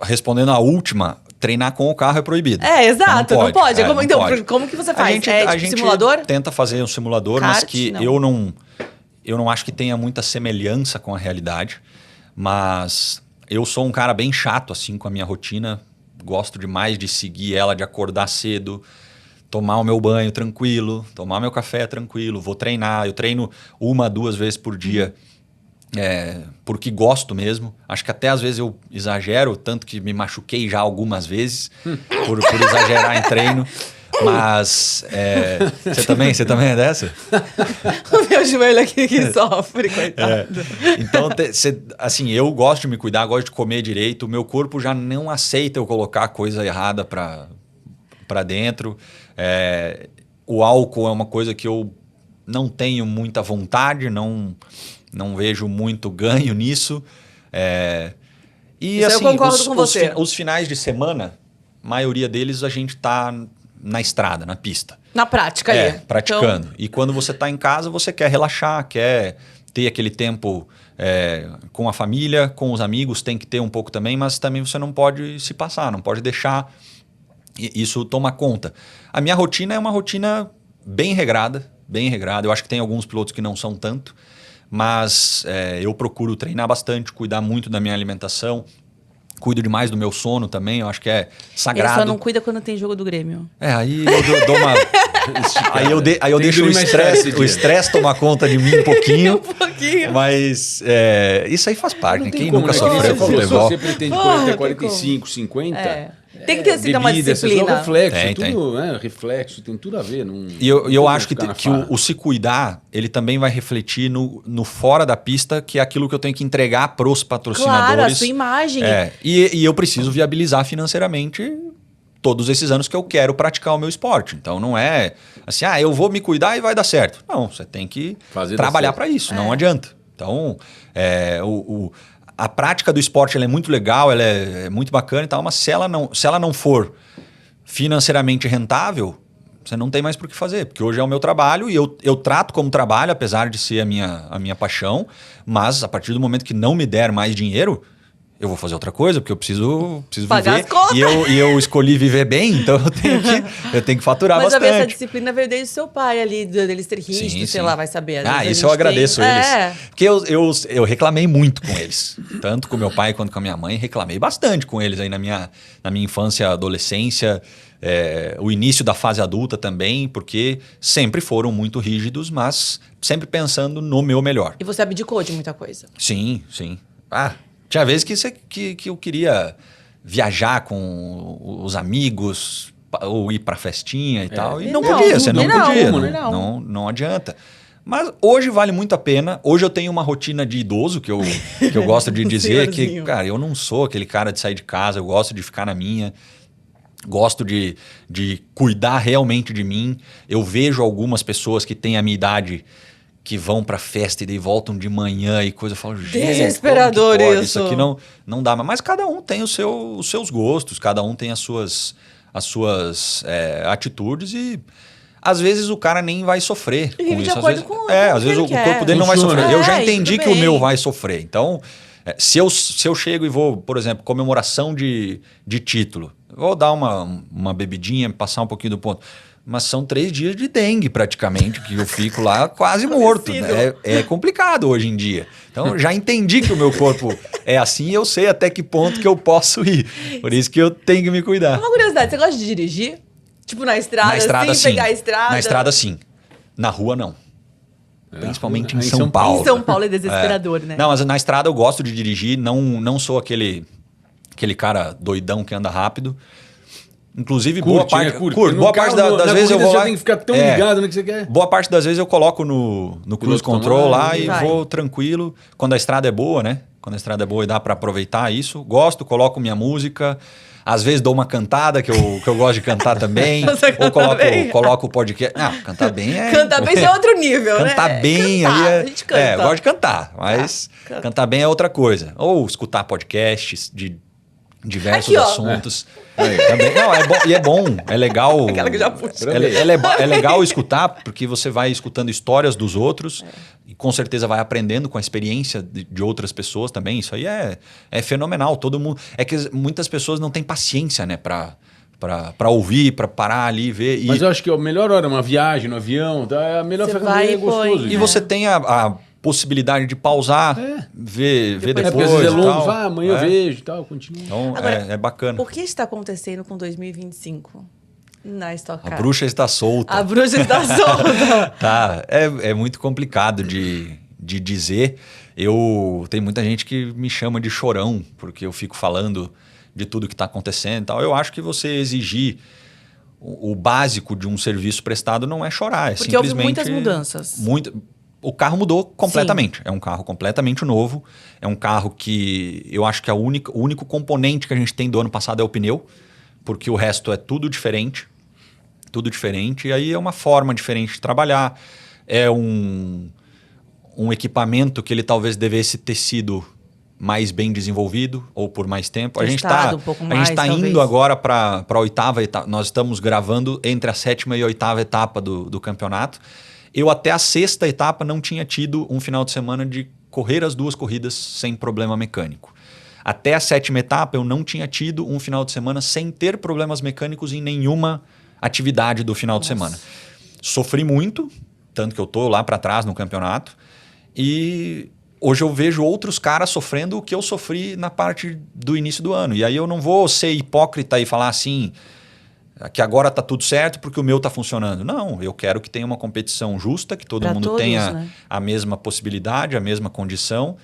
Respondendo a última, treinar com o carro é proibido. Exato, não pode. Não então, pode. Como que você faz? A gente simulador? tenta fazer um simulador, Kart, mas que não. eu não acho que tenha muita semelhança com a realidade. Mas eu sou um cara bem chato, assim, com a minha rotina. Gosto demais de seguir ela, de acordar cedo, tomar o meu banho tranquilo, tomar meu café tranquilo, vou treinar. Eu treino 1, 2 vezes por dia, porque gosto mesmo. Acho que até às vezes eu exagero, tanto que me machuquei já algumas vezes por exagerar em treino. Mas você também é dessa? O meu joelho aqui que sofre, coitado. Então, assim, eu gosto de me cuidar, gosto de comer direito. O meu corpo já não aceita eu colocar coisa errada para dentro. O álcool é uma coisa que eu não tenho muita vontade, não vejo muito ganho nisso. E isso assim, eu concordo com você. Os finais de semana, a maioria deles a gente tá na estrada, na pista. Na prática ali. Praticando. Então... E quando você está em casa, você quer relaxar, quer ter aquele tempo com a família, com os amigos, tem que ter um pouco também, mas também você não pode se passar, não pode deixar isso tomar conta. A minha rotina é uma rotina bem regrada, bem regrada. Eu acho que tem alguns pilotos que não são tanto, mas eu procuro treinar bastante, cuidar muito da minha alimentação. Cuido demais do meu sono também, eu acho que é sagrado. Ele só não cuida quando tem jogo do Grêmio. Aí eu dou uma... aí eu deixo o estresse tomar conta de mim um pouquinho. Um pouquinho. Mas isso aí faz parte, né? Quem nunca né? sofreu com futebol. Você pretende correr até 45, 50... Tem que ter assim, uma disciplina. Reflexo, tem tudo a ver. E eu acho que o se cuidar, ele também vai refletir no fora da pista, que é aquilo que eu tenho que entregar para os patrocinadores. Claro, a sua imagem. E eu preciso viabilizar financeiramente todos esses anos que eu quero praticar o meu esporte. Então não é assim, eu vou me cuidar e vai dar certo. Não, você tem que trabalhar para isso, não adianta. Então, a prática do esporte ela é muito legal, ela é muito bacana e tal, mas se ela não for financeiramente rentável, você não tem mais por que fazer, porque hoje é o meu trabalho e eu trato como trabalho, apesar de ser a minha paixão, mas a partir do momento que não me der mais dinheiro, eu vou fazer outra coisa, porque eu preciso pagar viver. As contas. E eu escolhi viver bem, então eu tenho que faturar bastante. Mas essa disciplina veio desde o seu pai ali, deles ter rígido, sei lá, vai saber. Isso eu agradeço eles. Porque eu reclamei muito com eles. Tanto com meu pai quanto com a minha mãe, reclamei bastante com eles aí na minha infância, adolescência, o início da fase adulta também, porque sempre foram muito rígidos, mas sempre pensando no meu melhor. E você abdicou de muita coisa. Sim. Tinha vezes que eu queria viajar com os amigos ou ir pra festinha e tal. E não podia, você não podia. Não adianta. Mas hoje vale muito a pena. Hoje eu tenho uma rotina de idoso que eu gosto de dizer que, cara, eu não sou aquele cara de sair de casa, eu gosto de ficar na minha. Gosto de cuidar realmente de mim. Eu vejo algumas pessoas que têm a minha idade que vão pra festa e daí voltam de manhã e coisa, eu falo, gente, desesperador isso aqui não dá, mas cada um tem os seus gostos, cada um tem as suas atitudes e às vezes o cara nem vai sofrer com isso. De acordo com às vezes o corpo dele não vai sofrer. Eu já entendi que o meu vai sofrer. Então, se eu chego e vou, por exemplo, comemoração de título, vou dar uma bebidinha, passar um pouquinho do ponto. Mas são 3 dias de dengue, praticamente, que eu fico lá quase morto. Né? É complicado hoje em dia. Então, já entendi que o meu corpo é assim e eu sei até que ponto que eu posso ir. Por isso que eu tenho que me cuidar. Uma curiosidade, você gosta de dirigir? Tipo, na estrada, sem pegar a estrada? Na estrada, sim. Na rua, não. Principalmente em São Paulo. Em São Paulo é desesperador, né? Não, mas na estrada eu gosto de dirigir. Não sou aquele cara doidão que anda rápido. Inclusive, boa parte das vezes eu vou lá... Você tem que ficar tão ligado no que você quer. Boa parte das vezes eu coloco no cruise control lá e vou tranquilo. Quando a estrada é boa, né? quando a estrada é boa e dá para aproveitar isso. Gosto, coloco minha música. Às vezes dou uma cantada, que eu gosto de cantar também. Você ou canta coloco o podcast. Não, cantar bem é... Cantar bem é outro nível, né? Cantar bem Cantar, aí a gente canta. eu gosto de cantar, mas canta. cantar bem é outra coisa. Ou escutar podcasts de diversos Aqui, ó. assuntos. Também. Não, é bom, e é bom, é legal. Aquela que já puxa. É legal escutar, porque você vai escutando histórias dos outros e com certeza vai aprendendo com a experiência de outras pessoas também. Isso aí é fenomenal. Todo mundo. É que muitas pessoas não têm paciência, né, para ouvir, para parar ali e ver. Mas eu acho que a melhor hora, uma viagem no avião, tá? É a melhor Você coisa, vai é e põe. gostoso. E gente. você tem a possibilidade de pausar, ver Depois depois. Porque às vezes é e longo, tal. amanhã eu vejo e tal, continua. Então Agora, é bacana. O que está acontecendo com 2025 na Stock A Car? bruxa está solta. A bruxa está solta. Tá, é muito complicado de dizer. Tem muita gente que me chama de chorão, porque eu fico falando de tudo que está acontecendo e tal. Eu acho que você exigir o básico de um serviço prestado não é chorar, é Porque houve simplesmente... muitas mudanças. O carro mudou completamente. É um carro completamente novo. É um carro que eu acho que o único componente que a gente tem do ano passado é o pneu, porque o resto é tudo diferente. Tudo diferente. E aí é uma forma diferente de trabalhar. É um equipamento que ele talvez devesse ter sido mais bem desenvolvido ou por mais tempo. Testado um pouco a gente mais, está indo talvez. agora para a 8ª etapa. Nós estamos gravando entre a 7ª e a 8ª etapa do campeonato. Eu até a 6ª etapa não tinha tido um final de semana de correr as 2 corridas sem problema mecânico. Até a 7ª etapa eu não tinha tido um final de semana sem ter problemas mecânicos em nenhuma atividade do final de semana. Sofri muito, tanto que eu estou lá para trás no campeonato. E hoje eu vejo outros caras sofrendo o que eu sofri na parte do início do ano. E aí eu não vou ser hipócrita e falar assim... que agora está tudo certo porque o meu está funcionando. Não, eu quero que tenha uma competição justa, que todo Pra mundo todos, tenha né? a mesma possibilidade, a mesma condição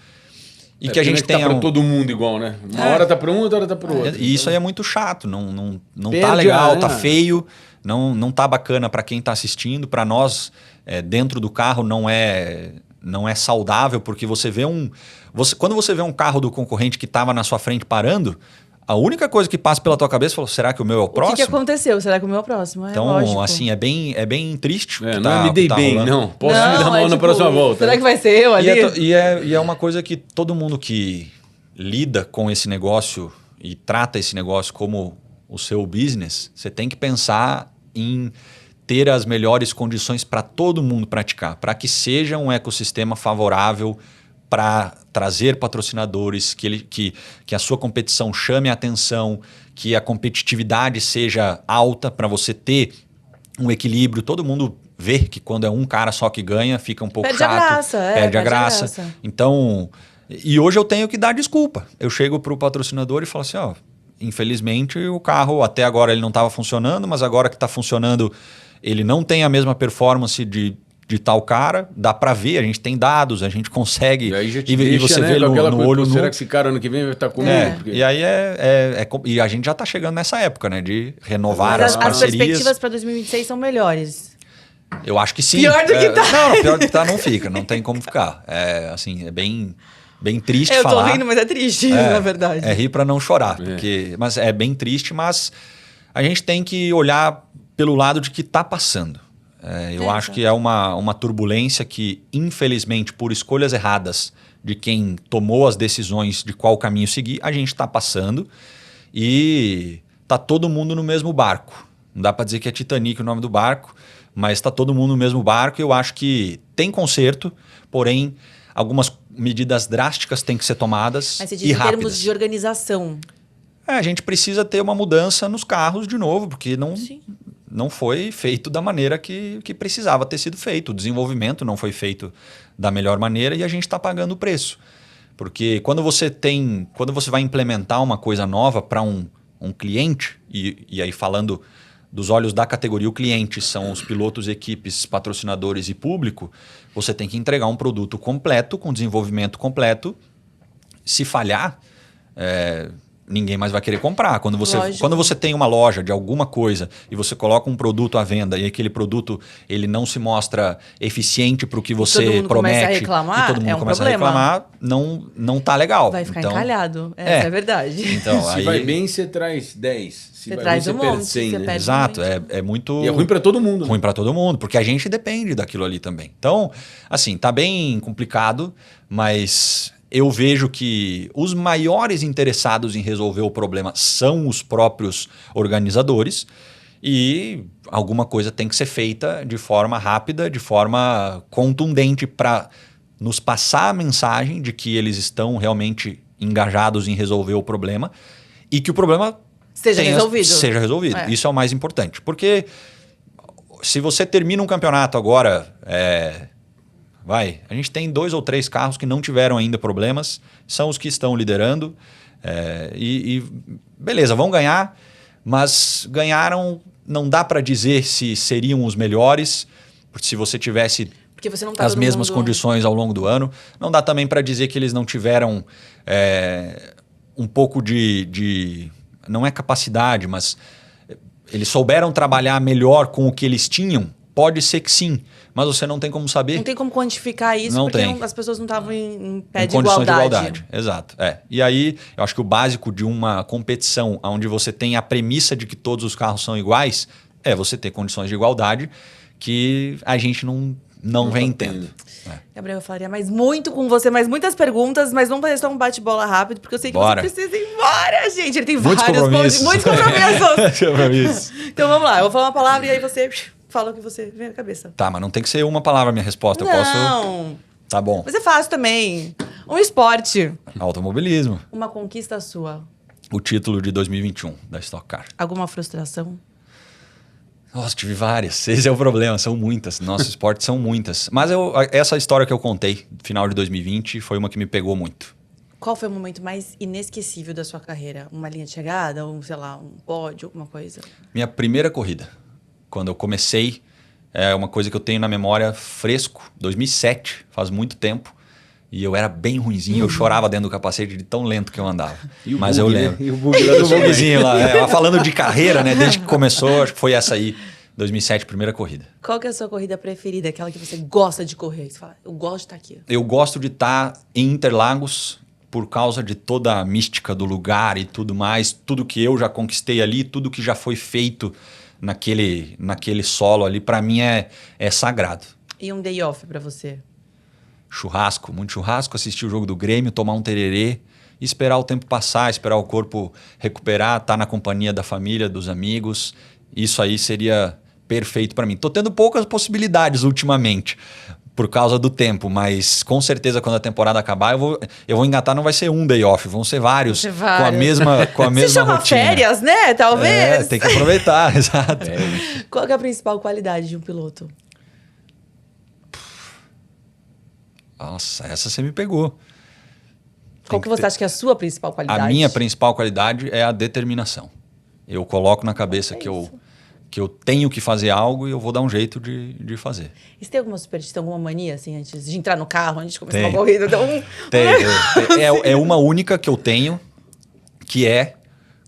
e que porque a gente não é tenha... tá para todo mundo igual, né? Uma hora tá para um, outra hora tá para o outro. E isso aí é muito chato, não Perde tá legal, a- tá feio, não tá bacana para quem está assistindo, para nós dentro do carro não é saudável, porque você vê quando você vê um carro do concorrente que estava na sua frente parando, a única coisa que passa pela tua cabeça é, será que o meu é o O próximo? que aconteceu? Será que o meu é o próximo? Então, lógico. assim, é bem triste. o que Não é me dei tá bem, rolando. não. Posso Não, me dar mal na tipo, próxima volta. Será que vai ser eu ali? E é uma coisa que todo mundo que lida com esse negócio e trata esse negócio como o seu business, você tem que pensar em ter as melhores condições para todo mundo praticar, para que seja um ecossistema favorável para trazer patrocinadores, que a sua competição chame a atenção, que a competitividade seja alta para você ter um equilíbrio. Todo mundo vê que quando é um cara só que ganha, fica um pouco Perde a chato. graça, Perde a graça. Então, e hoje eu tenho que dar desculpa. Eu chego para o patrocinador e falo assim, ó, infelizmente o carro até agora ele não estava funcionando, mas agora que está funcionando, ele não tem a mesma performance de tal cara, dá para ver, a gente tem dados, a gente consegue. E aí já te e deixa, você né, vê com aquela no coisa, olho pô, nu. será que esse cara ano que vem vai estar comigo? Porque- E aí e a gente já está chegando nessa época, né, de renovar Mas as as parcerias. perspectivas para 2026 são melhores. Eu acho que sim. Pior do que tá. Não, pior do que tá não fica, não tem como ficar. É bem triste Eu falar. tô rindo, mas é triste, na verdade. É rir para não chorar, mas é bem triste, mas a gente tem que olhar pelo lado de que está passando. Eu acho que é uma turbulência que, infelizmente, por escolhas erradas de quem tomou as decisões de qual caminho seguir, a gente está passando e está todo mundo no mesmo barco. Não dá para dizer que é Titanic o nome do barco, mas está todo mundo no mesmo barco e eu acho que tem conserto, porém algumas medidas drásticas têm que ser tomadas Mas você e diz em rápidas. termos de organização. A gente precisa ter uma mudança nos carros de novo, porque Sim. não foi feito da maneira que precisava ter sido feito. O desenvolvimento não foi feito da melhor maneira e a gente está pagando o preço. Porque quando você vai implementar uma coisa nova para um cliente, e aí falando dos olhos da categoria, o cliente são os pilotos, equipes, patrocinadores e público, você tem que entregar um produto completo, com desenvolvimento completo. Se falhar, ninguém mais vai querer comprar. Quando Lógico. você tem uma loja de alguma coisa e você coloca um produto à venda e aquele produto ele não se mostra eficiente para o que você todo mundo promete começa a reclamar, e todo mundo é um começa problema. a reclamar, não tá legal. Vai ficar Então, encalhado. Essa é verdade. Então, Se aí, vai bem, você traz 10. Se Você vai traz bem, um você perde monte, 100, você né? perde exato, muito. é muito E é ruim para todo mundo. ruim para todo mundo, porque a gente depende daquilo ali também. Então, assim, tá bem complicado, mas eu vejo que os maiores interessados em resolver o problema são os próprios organizadores e alguma coisa tem que ser feita de forma rápida, de forma contundente para nos passar a mensagem de que eles estão realmente engajados em resolver o problema e que o problema Seja resolvido. Seja resolvido. É. Isso é o mais importante. Porque se você termina um campeonato agora, a gente tem 2 ou 3 carros que não tiveram ainda problemas, são os que estão liderando. Beleza, vão ganhar, mas ganharam, não dá para dizer se seriam os melhores, se você tivesse Porque você não tá as todo mesmas mundo... condições ao longo do ano. Não dá também para dizer que eles não tiveram um pouco de... Não é capacidade, mas eles souberam trabalhar melhor com o que eles tinham? Pode ser que sim, mas você não tem como saber. Não tem como quantificar isso, Não porque tem. As pessoas não estavam em pé Em de condições igualdade. de igualdade. Exato. E aí, eu acho que o básico de uma competição onde você tem a premissa de que todos os carros são iguais é você ter condições de igualdade que a gente não vem tendo. Gabriel, eu falaria mais muito com você, mais muitas perguntas, mas vamos fazer só um bate-bola rápido, porque eu sei que Bora. você precisa ir embora, gente. Ele tem Muitos vários compromissos. muitos compromissos. Compromisso. Então vamos lá, eu vou falar uma palavra e aí você fala o que você vem na cabeça. Tá, mas não tem que ser uma palavra a minha resposta. Eu posso... Não, Tá bom. mas é fácil também. Um esporte. Automobilismo. Uma conquista sua. O título de 2021 da Stock Car. Alguma frustração? Nossa, tive várias. Esse é o problema, são muitas. Nosso esporte são muitas. Mas essa história que eu contei, final de 2020, foi uma que me pegou muito. Qual foi o momento mais inesquecível da sua carreira? Uma linha de chegada, sei lá, um pódio, alguma coisa? Minha primeira corrida, quando eu comecei, é uma coisa que eu tenho na memória fresco, 2007, faz muito tempo. E eu era bem ruinzinho, eu chorava dentro do capacete de tão lento que eu andava. E o Mas bug, eu né? lembro. E o bug lá do O bugzinho lá. Falando de carreira, né? Desde que começou, acho que foi essa aí, 2007, primeira corrida. Qual que é a sua corrida preferida? Aquela que você gosta de correr? Você fala, eu gosto de estar aqui. Eu gosto de estar em Interlagos por causa de toda a mística do lugar e tudo mais. Tudo que eu já conquistei ali, tudo que já foi feito naquele solo ali, para mim é sagrado. E um day off pra você? Churrasco, muito churrasco, assistir o jogo do Grêmio, tomar um tererê, esperar o tempo passar, esperar o corpo recuperar, estar na companhia da família, dos amigos. Isso aí seria perfeito para mim. Tô tendo poucas possibilidades ultimamente por causa do tempo, mas com certeza quando a temporada acabar eu vou engatar, não vai ser um day off, vão ser vários, Vão ser vários. com a mesma Se chama rotina. férias, né? Talvez. Tem que aproveitar, exato. Qual que é a principal qualidade de um piloto? Nossa, essa você me pegou. Qual que você acha que é a sua principal qualidade? A minha principal qualidade é a determinação. Eu coloco na cabeça que eu tenho que fazer algo e eu vou dar um jeito de fazer. E você tem alguma superstição, alguma mania, assim, antes de entrar no carro, antes de começar Tem. uma corrida? Então, Tem. É uma única que eu tenho, que é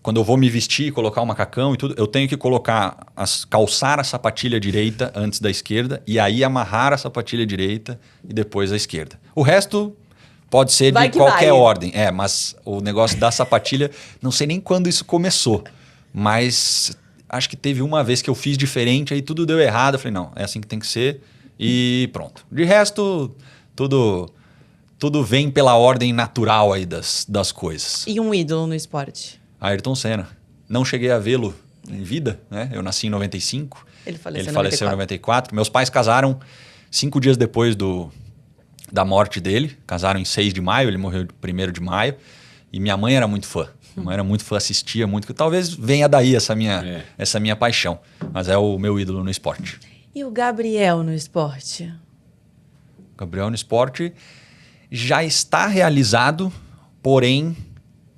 quando eu vou me vestir, colocar o macacão e tudo, eu tenho que calçar a sapatilha direita antes da esquerda e aí amarrar a sapatilha direita e depois a esquerda. O resto pode ser Vai de que qualquer vai. ordem. Mas o negócio da sapatilha, não sei nem quando isso começou, mas acho que teve uma vez que eu fiz diferente, aí tudo deu errado. Eu falei, não, é assim que tem que ser e pronto. De resto, tudo vem pela ordem natural aí das coisas. E um ídolo no esporte? Ayrton Senna. Não cheguei a vê-lo em vida, né? Eu nasci em 95. Ele faleceu Em 94. Meus pais casaram 5 dias depois da morte dele. Casaram em 6 de maio, ele morreu 1º de maio. E minha mãe era muito fã. Minha mãe era muito fã, assistia muito. Talvez venha daí essa minha paixão. Mas é o meu ídolo no esporte. E o Gabriel no esporte? O Gabriel no esporte já está realizado, porém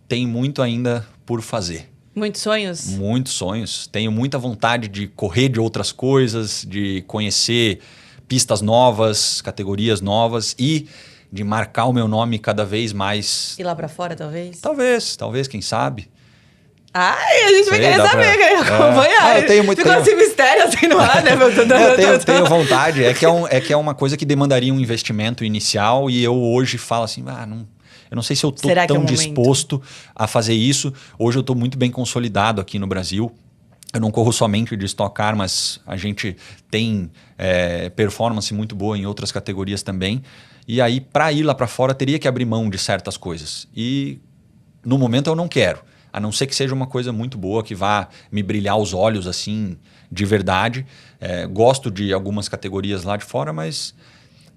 tem muito ainda por fazer. Muitos sonhos? Muitos sonhos. Tenho muita vontade de correr de outras coisas, de conhecer pistas novas, categorias novas e de marcar o meu nome cada vez mais. Ir lá pra fora, talvez? Talvez, quem sabe. Ai, a gente vai Sei, querer dá saber, pra- querer acompanhar. eu tenho muito- Ficou esse mistério assim no ar, né? Eu tenho vontade. É que é uma coisa que demandaria um investimento inicial e eu hoje falo assim, eu não sei se eu estou Será que é tão o momento? disposto a fazer isso. Hoje eu estou muito bem consolidado aqui no Brasil. Eu não corro somente de Stock Car, mas a gente tem performance muito boa em outras categorias também. E aí, para ir lá para fora, teria que abrir mão de certas coisas. E no momento eu não quero. A não ser que seja uma coisa muito boa, que vá me brilhar os olhos assim, de verdade. Gosto de algumas categorias lá de fora, mas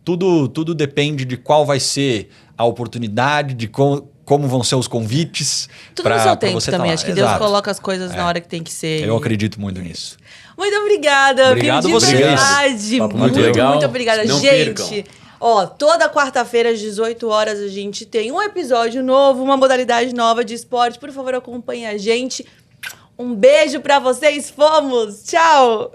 tudo depende de qual vai ser a oportunidade, de como vão ser os convites. Tudo no seu tempo você também. tá lá. Acho que Deus Exato. coloca as coisas na hora que tem que ser. Eu acredito muito nisso. Muito obrigada, Obrigado Vini, de vocês. verdade. Papo Muito, muito legal. muito obrigada. Não Gente, percam. ó, toda quarta-feira às 18 horas a gente tem um episódio novo, uma modalidade nova de esporte. Por favor, acompanhe a gente. Um beijo pra vocês. Fomos. Tchau.